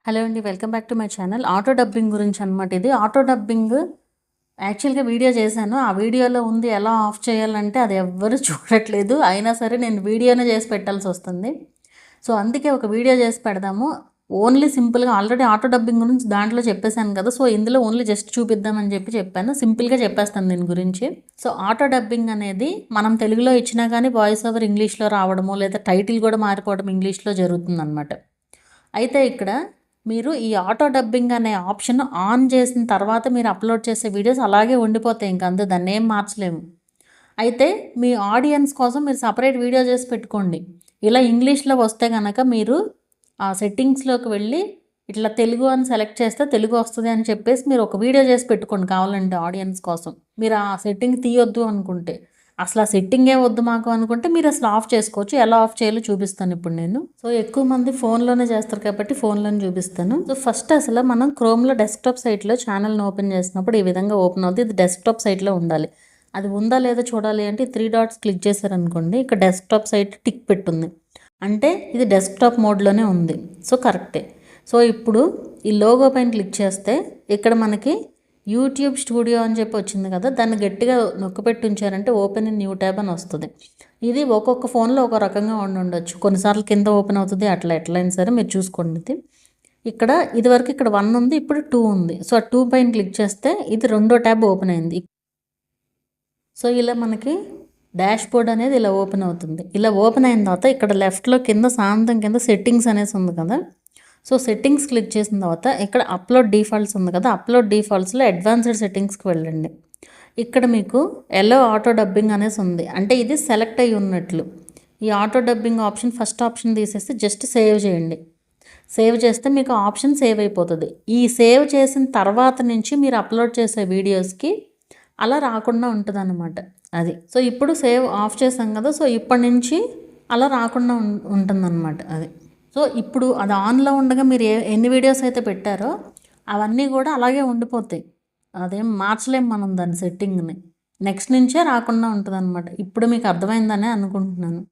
Hello అండి, welcome back to my channel. Auto dubbing గురించి అనమాట. ఇది ఆటో డబ్బింగ్ యాక్చువల్గా వీడియో చేశాను. ఆ వీడియోలో ఉంది ఎలా ఆఫ్ చేయాలంటే అది ఎవ్వరు చూడట్లేదు. అయినా సరే నేను వీడియోనే చేసి పెట్టాల్సి వస్తుంది. సో అందుకే ఒక వీడియో చేసి పెడదాము. ఓన్లీ సింపుల్గా ఆల్రెడీ ఆటో డబ్బింగ్ గురించి దాంట్లో చెప్పేశాను కదా. సో ఇందులో ఓన్లీ జస్ట్ చూపిద్దామని చెప్పాను. సింపుల్గా చెప్పేస్తాను దీని గురించి. సో ఆటో డబ్బింగ్ అనేది మనం తెలుగులో ఇచ్చినా కానీ వాయిస్ ఓవర్ ఇంగ్లీష్లో రావడము, లేదా టైటిల్ కూడా మారిపోవడం ఇంగ్లీష్లో జరుగుతుందన్నమాట. అయితే ఇక్కడ మీరు ఈ ఆటో డబ్బింగ్ అనే ఆప్షన్ ఆన్ చేసిన తర్వాత మీరు అప్లోడ్ చేసే వీడియోస్ అలాగే ఉండిపోతాయి. ఇంక అంతే, దాన్ని ఏం మార్చలేము. అయితే మీ ఆడియన్స్ కోసం మీరు సపరేట్ వీడియో చేసి పెట్టుకోండి. ఇలా ఇంగ్లీష్లో వస్తే కనుక మీరు ఆ సెట్టింగ్స్లోకి వెళ్ళి ఇట్లా తెలుగు అని సెలెక్ట్ చేస్తే తెలుగు వస్తుంది అని చెప్పేసి మీరు ఒక వీడియో చేసి పెట్టుకోండి కావాలంటే ఆడియన్స్ కోసం. మీరు ఆ సెట్టింగ్ తీయొద్దు అనుకుంటే, అసలు ఆ సెట్టింగే వద్దు మాకు అనుకుంటే మీరు అసలు ఆఫ్ చేసుకోవచ్చు. ఎలా ఆఫ్ చేయాలో చూపిస్తాను ఇప్పుడు నేను. సో ఎక్కువ మంది ఫోన్లోనే చేస్తారు కాబట్టి ఫోన్లోనే చూపిస్తాను. సో ఫస్ట్ అసలు మనం క్రోమ్లో డెస్క్టాప్ సైట్లో ఛానల్ని ఓపెన్ చేసినప్పుడు ఈ విధంగా ఓపెన్ అవుతుంది. ఇది డెస్క్టాప్ సైట్లో ఉండాలి. అది ఉందా లేదా చూడాలి అంటే 3 డాట్స్ క్లిక్ చేశారనుకోండి, ఇక్కడ డెస్క్టాప్ సైట్ టిక్ పెట్టుంది అంటే ఇది డెస్క్టాప్ మోడ్లోనే ఉంది. సో కరెక్టే. సో ఇప్పుడు ఈ లోగో పైన క్లిక్ చేస్తే ఇక్కడ మనకి యూట్యూబ్ స్టూడియో అని చెప్పి వచ్చింది కదా, దాన్ని గట్టిగా నొక్కిపెట్టి ఉంచారంటే ఓపెన్ ఇన్ న్యూ ట్యాబ్ అని వస్తుంది. ఇది ఒక్కొక్క ఫోన్లో ఒక రకంగా ఉండొచ్చు. కొన్నిసార్లు కింద ఓపెన్ అవుతుంది, అట్లా ఎట్లయినా సరే మీరు చూసుకోండి. ఇది ఇక్కడ ఇదివరకు ఇక్కడ 1 ఉంది, ఇప్పుడు 2 ఉంది. సో 2 పైన క్లిక్ చేస్తే ఇది రెండో ట్యాబ్ ఓపెన్ అయింది. సో ఇలా మనకి డాష్ బోర్డ్ అనేది ఇలా ఓపెన్ అవుతుంది. ఇలా ఓపెన్ అయిన తర్వాత ఇక్కడ లెఫ్ట్లో కింద సాంతం కింద సెట్టింగ్స్ అనేసి ఉంది కదా. సో సెట్టింగ్స్ క్లిక్ చేసిన తర్వాత ఇక్కడ అప్లోడ్ డిఫాల్ట్స్ ఉంది కదా, అప్లోడ్ డిఫాల్ట్స్లో అడ్వాన్స్డ్ సెట్టింగ్స్కి వెళ్ళండి. ఇక్కడ మీకు ఎల్లో ఆటో డబ్బింగ్ అనేసి ఉంది, అంటే ఇది సెలెక్ట్ అయ్యి ఉన్నట్లు. ఈ auto dubbing option first option తీసేసి జస్ట్ సేవ్ చేయండి. సేవ్ చేస్తే మీకు ఆప్షన్ సేవ్ అయిపోతుంది. ఈ సేవ్ చేసిన తర్వాత నుంచి మీరు అప్లోడ్ చేసే వీడియోస్కి అలా రాకుండా ఉంటుంది అన్నమాట. అది సో ఇప్పుడు సేవ్ ఆఫ్ చేసాం కదా, సో ఇప్పటి నుంచి అలా రాకుండా ఉంటుందన్నమాట. అది సో ఇప్పుడు అది ఆన్లో ఉండగా మీరు ఎన్ని వీడియోస్ అయితే పెట్టారో అవన్నీ కూడా అలాగే ఉండిపోతాయి. అదేం మార్చలేం మనం దాని సెట్టింగ్ని. నెక్స్ట్ నుంచే రాకుండా ఉంటుంది అన్నమాట. ఇప్పుడు మీకు అర్థమైందనే అనుకుంటున్నాను.